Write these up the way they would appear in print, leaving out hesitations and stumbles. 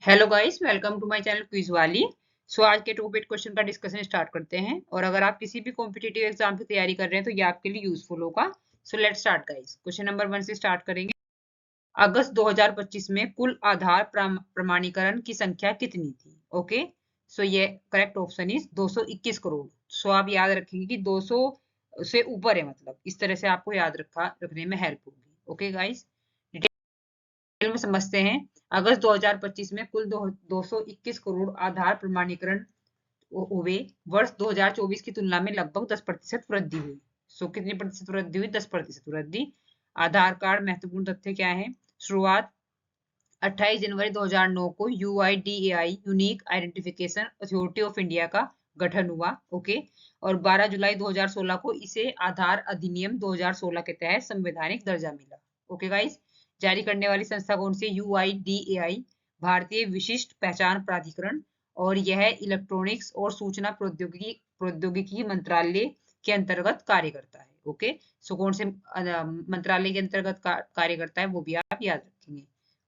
Hello guys, welcome to my channel quiz वाली। आज के टॉप 8 क्वेश्चन का डिस्कशन स्टार्ट करते हैं। और अगर आप किसी भी कॉम्पिटिटिव एग्जाम की तैयारी कर रहे हैं तो ये आपके लिए यूजफुल होगा। Let's start guys. Question number 1 से स्टार्ट करेंगे। अगस्त 2025 में कुल आधार प्रमाणीकरण की संख्या कितनी थी? ओके, ये करेक्ट ऑप्शन इज 221 करोड़। आप याद रखेंगे कि 200 से ऊपर है, मतलब इस तरह से आपको याद रखने में हेल्प होगी। ओके गाइस, में समझते हैं। अगस्त 2025 में कुल 221 करोड़ आधार प्रमाणीकरण हुए। वर्ष 2024 की तुलना में लगभग 10% वृद्धि हुई। कितनी प्रतिशत वृद्धि हुई? 10% वृद्धि। आधार कार्ड महत्वपूर्ण तथ्य क्या है? शुरुआत 28 जनवरी 2009 को UIDAI unique identification authority of India का गठन हुआ। ओके, और 12 जुलाई 2016 को इसे आधार अधिनियम 2016 के तहत संवैधानिक दर्जा मिला। ओके गाइस, जारी करने वाली संस्था कौन सी? UIDAI, भारतीय विशिष्ट पहचान प्राधिकरण। और यह इलेक्ट्रॉनिक्स और सूचना प्रौद्योगिकी मंत्रालय के अंतर्गत कार्य करता है। ओके, कौन से मंत्रालय के अंतर्गत कार्य करता है वो भी आप याद रखेंगे।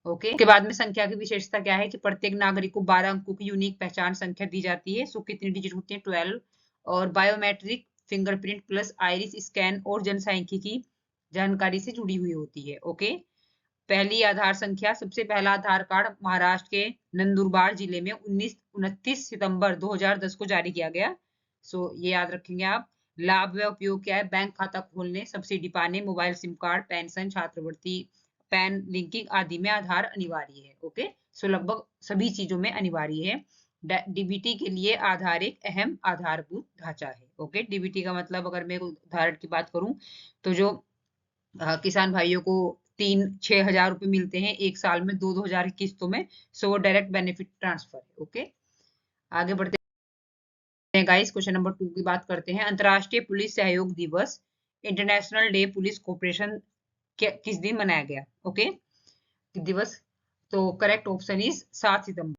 ओके, उसके बाद में संख्या की विशेषता क्या है कि प्रत्येक नागरिक को 12 अंकों की यूनिक पहचान संख्या दी जाती है। कितनी डिजिट होती है? 12। और biometric fingerprint plus iris scan और जनसांख्यिकी जानकारी से जुड़ी हुई होती है। ओके, पहली आधार संख्या, सबसे पहला आधार कार्ड महाराष्ट्र के नंदुरबार जिले में 29 सितंबर 2010 को जारी किया गया। ये याद रखेंगे आप। लाभ व उपयोग क्या है? बैंक खाता खोलने, सब्सिडी पाने, मोबाइल सिम कार्ड, पेंशन, छात्रवृत्ति, पैन लिंकिंग आदि में आधार अनिवार्य है। ओके, लगभग सभी चीजों में अनिवार्य है। डीबीटी के लिए आधार एक अहम आधारभूत ढांचा है। ओके, डीबीटी का मतलब अगर मैं उदाहरण की बात करूं तो जो किसान भाइयों को 3-6 हजार रुपए मिलते हैं एक साल में 2-2 हजार की किस्तों में, वो डायरेक्ट बेनिफिट ट्रांसफर है। ओके, आगे बढ़ते हैं गाइस। क्वेश्चन नंबर 2 की बात करते हैं। अंतरराष्ट्रीय पुलिस सहयोग दिवस, इंटरनेशनल डे पुलिस कोऑपरेशन, किस दिन मनाया गया? ओके, दिवस। करेक्ट ऑप्शन इज 7 सितंबर।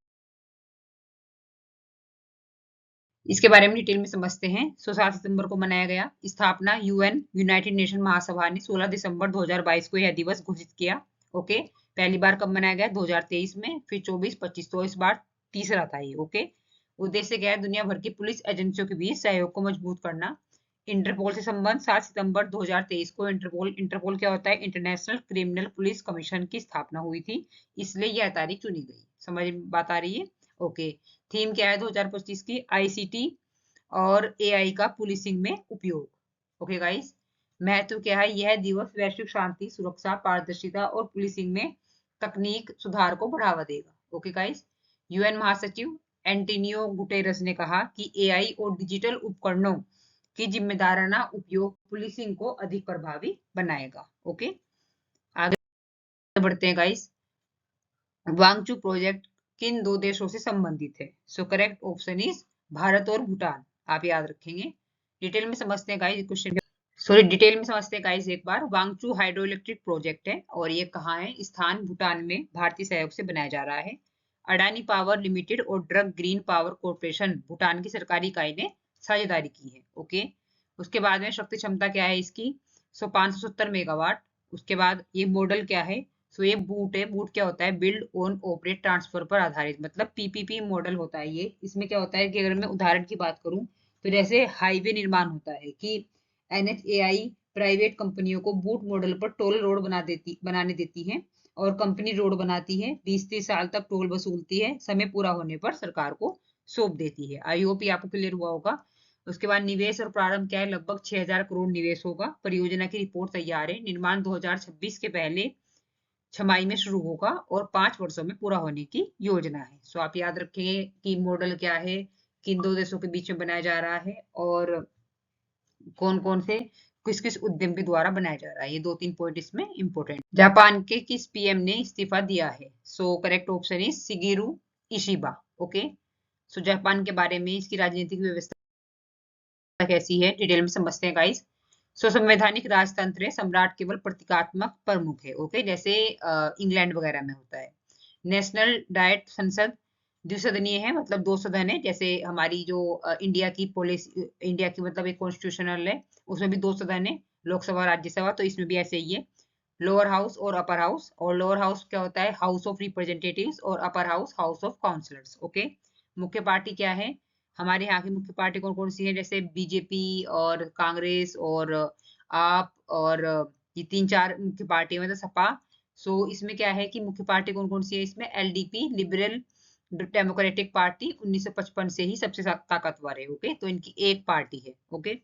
इसके बारे में डिटेल में समझते हैं। 7 सितंबर को मनाया गया। स्थापना UN यूनाइटेड नेशन महासभा ने 16 दिसंबर 2022 को यह दिवस घोषित किया। ओके, पहली बार कब मनाया गया? 2023 में, फिर 24-25, तो इस बार तीसरा था ये। ओके, उद्देश्य क्या है? दुनिया भर की पुलिस एजेंसियों के बीच सहयोग को मजबूत करना। इंटरपोल से संबंध, 7 सितंबर 2023 को इंटरपोल क्या होता है? इंटरनेशनल क्रिमिनल पुलिस कमीशन की स्थापना हुई थी, इसलिए यह तारीख चुनी गई। समझ बात आ रही है? ओके, थीम क्या है 2025 की? ICT और AI का पुलिसिंग में उपयोग। ओके गाइस, महत्व क्या है? यह दिवस वैश्विक शांति, सुरक्षा, पारदर्शिता और पुलिसिंग में तकनीक सुधार को बढ़ावा देगा। ओके गाइस, UN महासचिव एंटोनियो गुटेरस ने कहा कि AI और डिजिटल उपकरणों की जिम्मेदाराना उपयोग पुलिसिंग को अधिक प्रभावी बनाएगा। ओके, आगे बढ़ते हैं गाइस। वांगचू प्रोजेक्ट किन दो देशों से संबंधित है? करेक्ट ऑप्शन इज भारत और भूटान। आप याद रखेंगे। डिटेल में समझते हैं गाइस क्वेश्चन। डिटेल में समझते हैं गाइस एक बार। वांगचू हाइड्रो इलेक्ट्रिक प्रोजेक्ट है और ये कहाँ है? स्थान भूटान में भारतीय सहयोग से बनाया जा रहा है। अडानी पावर लिमिटेड और drug green power corporation Bhutan की सरकारी इकाई ने साझेदारी की है। ओके, उसके बाद में शक्ति क्षमता क्या है इसकी? 570 मेगावाट। उसके बाद ये मॉडल क्या है? ये बूट है। बूट क्या होता है? बिल्ड ओन ऑपरेट ट्रांसफर पर आधारित, मतलब PPP मॉडल होता है ये। इसमें क्या होता है कि अगर मैं उदाहरण की बात करूं तो जैसे हाईवे निर्माण होता है कि NHAI प्राइवेट कंपनियों को बूट मॉडल पर टोल रोड बनाने देती है और कंपनी रोड बनाती है, 20-30 साल तक टोल वसूलती है, समय पूरा होने पर सरकार को सौंप देती है। आई होप आपको क्लियर हुआ होगा। उसके बाद निवेश और प्रारंभ क्या है? लगभग 6000 करोड़ निवेश होगा। परियोजना की रिपोर्ट तैयार है। निर्माण 2026 के पहले छमाही में शुरू होगा और 5 वर्षों में पूरा होने की योजना है। आप याद रखेंगे कि मॉडल क्या है, किन दो देशों के बीच में बनाया जा रहा है और कौन कौन से किस किस उद्यम के द्वारा बनाया जा रहा है। ये 2-3 पॉइंट इसमें इंपॉर्टेंट। जापान के किस PM ने इस्तीफा दिया है? Correct option is Shigeru Ishiba. Okay, Japan के बारे में, इसकी राजनीतिक व्यवस्था कैसी है, डिटेल में समझते हैं गाइस। संवैधानिक राजतंत्र है। सम्राट केवल प्रतीकात्मक प्रमुख है। ओके, जैसे इंग्लैंड वगैरह में होता है। नेशनल डाइट संसद द्विसदनीय है, मतलब 2 सदन है। जैसे हमारी जो इंडिया की पॉलिसी, इंडिया की मतलब एक कॉन्स्टिट्यूशनल है, उसमें भी 2 सदन है, लोकसभा राज्यसभा, तो इसमें भी ऐसे ही है। लोअर हाउस और अपर हाउस। और लोअर हाउस क्या होता है, हाउस ऑफ रिप्रेजेंटेटिव्स, और upper house house of councillors. Okay, मुख्य पार्टी क्या है, हमारे यहाँ की मुख्य पार्टी कौन कौन सी है, जैसे बीजेपी और कांग्रेस और आप और ये 3-4 मुख्य पार्टी मतलब सपा। सो इसमें क्या है कि मुख्य पार्टी कौन कौन सी है, इसमें एलडीपी लिबरल डेमोक्रेटिक पार्टी 1955 से ही सबसे ताकतवर है। ओके, तो इनकी एक पार्टी है। ओके,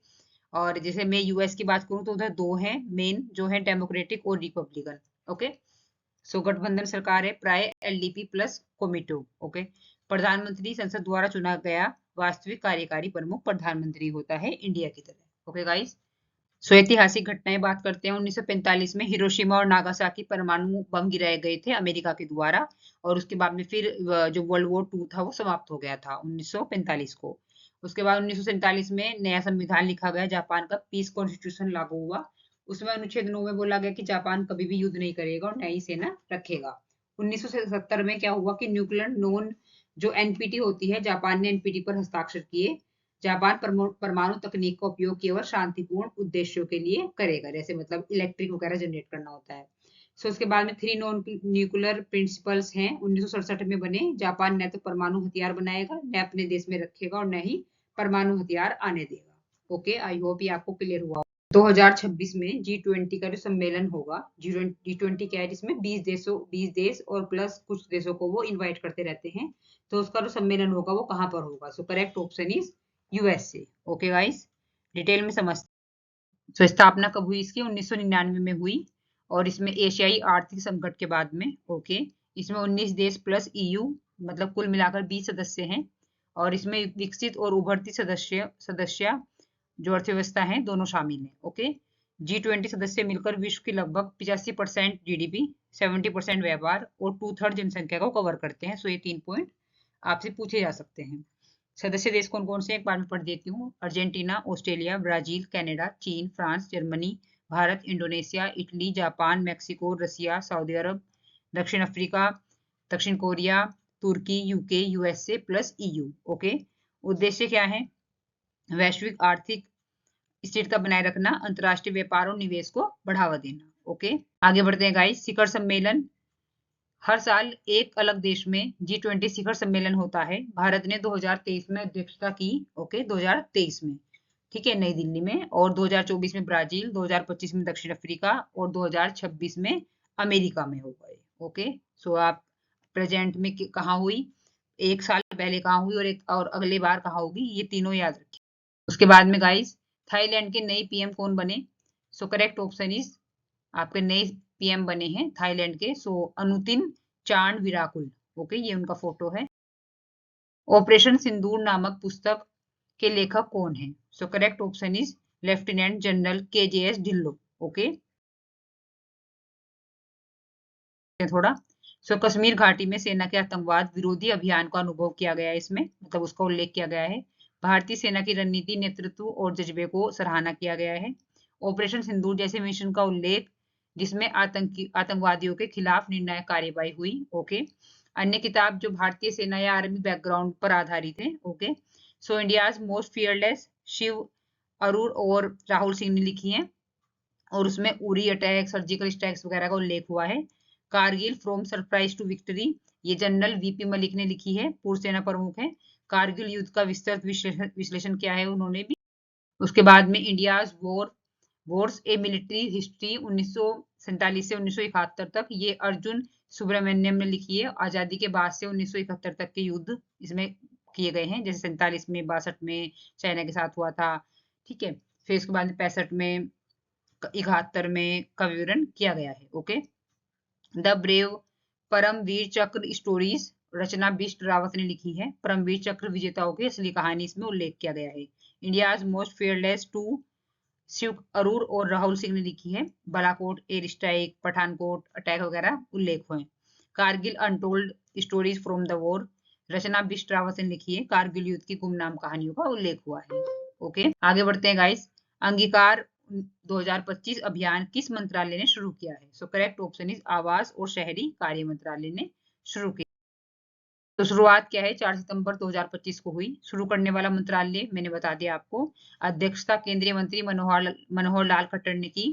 और जैसे मैं यूएस की बात करूं तो उधर दो हैं मेन, जो है डेमोक्रेटिक और रिपब्लिकन। ओके, सो गठबंधन सरकार है प्राय एलडीपी प्लस कोमिटो। ओके, प्रधानमंत्री संसद द्वारा चुना गया वास्तविक कार्यकारी प्रमुख प्रधानमंत्री होता है इंडिया की तरह। ओके गाइस, सो ऐतिहासिक घटनाएं बात करते हैं। 1945 में हिरोशिमा और नागासाकी परमाणु बम गिराए गए थे अमेरिका के द्वारा, और उसके बाद में फिर जो वर्ल्ड वॉर 2 था वो समाप्त हो गया था 1945 को। उसके बाद 1947 में नया संविधान लिखा गया, जापान का पीस कॉन्स्टिट्यूशन लागू हुआ। उसमें अनुच्छेद 9 में बोला गया कि जापान कभी भी युद्ध नहीं करेगा और नई सेना रखेगा। 1970 में क्या हुआ कि न्यूक्लियर नॉन जो एनपीटी होती है, जापान ने एनपीटी पर हस्ताक्षर किए। जापान परमाणु तकनीक का उपयोग केवल शांतिपूर्ण उद्देश्यों के लिए करेगा, जैसे मतलब इलेक्ट्रिक वगैरह जनरेट करना होता है। सो उसके बाद में 3 नॉन न्यूक्लियर प्रिंसिपल्स हैं 1967 में बने। जापान न तो परमाणु हथियार बनाएगा, न अपने देश में रखेगा, और न ही परमाणु हथियार आने देगा। ओके, आई होप ये आपको क्लियर हुआ। 2026 में G20 का जो सम्मेलन होगा, G20 क्या है, जिसमें 20 देश और प्लस कुछ देशों को वो इनवाइट करते रहते हैं। तो उसका जो सम्मेलन होगा वो कहाँ पर होगा, सो correct option is USA. Okay guys, detail में समझते। तो स्थापना कब हुई इसकी, 1999 में हुई, और इसमें एशियाई आर्थिक संकट के बाद में। ओके, इसमें 19 देश प्लस ईयू, मतलब कुल मिलाकर 20 सदस्य हैं, और इसमें विकसित और उभरती सदस्य सदस्य जो अर्थव्यवस्था है दोनों शामिल हैं। ओके, G20 सदस्य मिलकर विश्व की लगभग 85% जीडीपी, 70% व्यापार और 2/3 जनसंख्या को कवर करते हैं। सो ये 3 पॉइंट आपसे पूछे जा सकते हैं। सदस्य देश कौन कौन से एक बार में पढ़ देती हूँ। अर्जेंटीना, ऑस्ट्रेलिया, ब्राजील, कनाडा, चीन, France, Germany, Bharat, Indonesia, Italy, Japan, Mexico, Russia, Saudi Arab, दक्षिण अफ्रीका, दक्षिण कोरिया, तुर्की, UK, USA plus EU. Okay, उद्देश्य क्या है, वैश्विक आर्थिक स्थिरता बनाए रखना, अंतर्राष्ट्रीय व्यापार और निवेश को बढ़ावा देना। ओके, आगे बढ़ते हैं गाइस। शिखर सम्मेलन, हर साल एक अलग देश में G20 शिखर सम्मेलन होता है। भारत ने 2023 में अध्यक्षता की। ओके, 2023 में, ठीक है, नई दिल्ली में, और 2024 में ब्राजील, 2025 में दक्षिण अफ्रीका, और 2026 में अमेरिका में हो गए। ओके, सो आप प्रेजेंट में कहाँ हुई, एक साल पहले कहाँ हुई, और अगले बार कहाँ होगी, ये तीनों याद रखिए। उसके बाद में गाइस, थाईलैंड के नए पीएम कौन बने, सो करेक्ट ऑप्शन इज, आपके नए पीएम बने हैं थाईलैंड के, सो अनुतिन चांड विराकुल। ओके, ये उनका फोटो है। ऑपरेशन सिंदूर नामक पुस्तक के लेखक कौन है, सो correct option is lieutenant general KJS Dhillon. Okay, थोड़ा, सो कश्मीर घाटी में सेना के आतंकवाद विरोधी अभियान का अनुभव किया गया है, इसमें मतलब उसका उल्लेख किया गया है। भारतीय सेना की रणनीति, नेतृत्व और जज्बे को सराहना किया गया है। ऑपरेशन सिंदूर जैसे मिशन का उल्लेख, जिसमें आतंकवादियों के खिलाफ निर्णायक कार्रवाई हुई। ओके, अन्य किताब जो भारतीय सेना या आर्मी बैकग्राउंड पर आधारित है। Okay, so India's most fearless, Shiv Arun और राहुल सिंह ने लिखी है, और उसमें उरी अटैक, सर्जिकल स्ट्राइक्स वगैरह का उल्लेख हुआ है। Kargil from surprise to victory, ये जनरल VP मलिक ने लिखी है, पूर्व सेना प्रमुख है। कारगिल युद्ध का विस्तृत विश्लेषण किया है उन्होंने भी। उसके बाद में इंडियाज वॉर्स ए मिलिट्री हिस्ट्री 1947 से 1971 तक, ये अर्जुन सुब्रमण्यम ने लिखी है। आजादी के बाद से 1971 तक के युद्ध इसमें किए गए हैं, जैसे 47 में, 62 में चाइना के साथ हुआ था, ठीक है। फिर उसके बाद 65 में, 71 में का विवरण किया गया है। ओके, द ब्रेव परमवीर चक्र स्टोरीज, रचना बिष्ट रावत ने लिखी है। परमवीर चक्र विजेताओं की असली कहानी इसमें उल्लेख किया गया है। India's most fearless 2, Shiv Arur और राहुल सिंह ने लिखी है। Balakot air strike, Pathankot attack वगैरह उल्लेख हुए। Kargil untold stories from the war, Rachna Bisht Rawat ने लिखी है। कारगिल युद्ध की गुमनाम कहानियों का उल्लेख हुआ है। ओके, आगे बढ़ते हैं गाइस। अंगीकार 2025 अभियान किस मंत्रालय ने शुरू किया है, सो करेक्ट ऑप्शन इज आवास और शहरी कार्य मंत्रालय ने शुरू किया। तो शुरुआत क्या है, 4 सितंबर 2025 को हुई। शुरू करने वाला मंत्रालय मैंने बता दिया आपको, अध्यक्षता केंद्रीय मंत्री मनोहर लाल खट्टर ने की।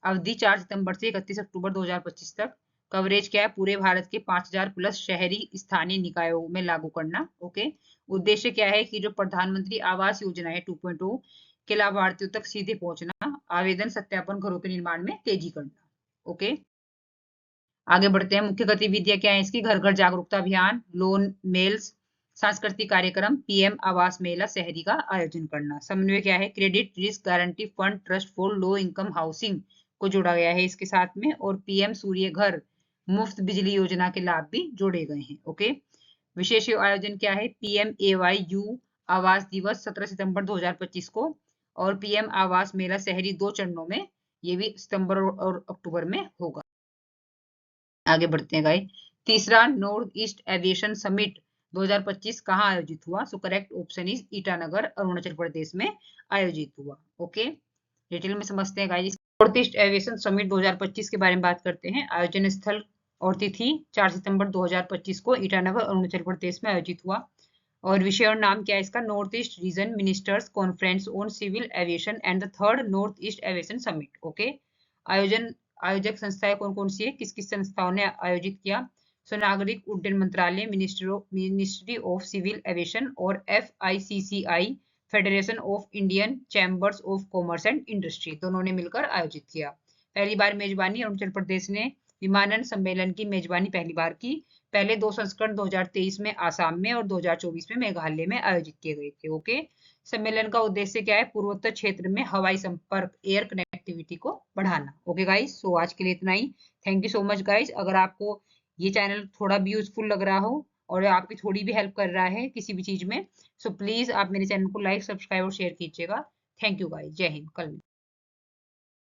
अवधि 4 सितंबर से 31 अक्टूबर 2025 तक। कवरेज क्या है, पूरे भारत के 5000 प्लस शहरी स्थानीय निकायों में लागू करना। ओके। उद्देश्य क्या है कि जो प्रधानमंत्री आवास योजना है 2.0 के लाभार्थियों तक सीधे पहुंचना, आवेदन सत्यापन घरों के निर्माण में तेजी करना। ओके। आगे बढ़ते हैं, मुख्य गतिविधियां क्या है इसकी, घर घर जागरूकता अभियान, लोन मेल्स, सांस्कृतिक कार्यक्रम, पीएम आवास मेला शहरी का आयोजन करना। समन्वय क्या है, credit risk guarantee fund trust for low income housing को जोड़ा गया है इसके साथ में, और पीएम सूर्य घर मुफ्त बिजली योजना के लाभ भी जोड़े गए हैं। ओके। विशेष आयोजन क्या है, पीएम AYU आवास दिवस 17 सितंबर 2025 को, और पीएम आवास मेला शहरी 2 चरणों में, ये भी सितंबर और अक्टूबर में होगा। आगे बढ़ते हैं गाइस। तीसरा, नॉर्थ ईस्ट एविएशन समिट 2025 कहाँ आयोजित हुआ, so correct option is Itanagar Arunachal Pradesh में आयोजित हुआ। ओके। डिटेल में समझते हैं guys. North east aviation summit 2025 के बारे में बात करते हैं। आयोजन स्थल और तिथि 4 सितंबर 2025 को ईटानगर अरुणाचल प्रदेश में आयोजित हुआ, और विषय और नाम क्या है इसका, north east region ministers conference on civil aviation and the third north east aviation summit. Okay. आयोजक संस्थाएं कौन कौन सी है, किस किस संस्थाओं ने आयोजित किया, सो नागरिक उड्डयन मंत्रालय, मिनिस्ट्री ऑफ सिविल एविएशन, और FICCI federation of Indian chambers of commerce and industry, दोनों ने मिलकर आयोजित किया। पहली बार मेजबानी अरुणाचल प्रदेश ने विमानन सम्मेलन की मेजबानी पहली बार की। पहले 2 संस्करण 2023 में आसाम में और 2024 में मेघालय में आयोजित किए गए थे। ओके। सम्मेलन का उद्देश्य क्या है, पूर्वोत्तर क्षेत्र में हवाई संपर्क, एयर कनेक्टिविटी को बढ़ाना। ओके गाइस, सो आज के लिए इतना ही। Thank you so much guys. अगर आपको ये चैनल थोड़ा भी यूजफुल लग रहा हो और आपकी थोड़ी भी हेल्प कर रहा है किसी भी चीज में, सो प्लीज आप मेरे चैनल को लाइक, सब्सक्राइब और शेयर कीजिएगा। थैंक यू गाइस, जय हिंद। कल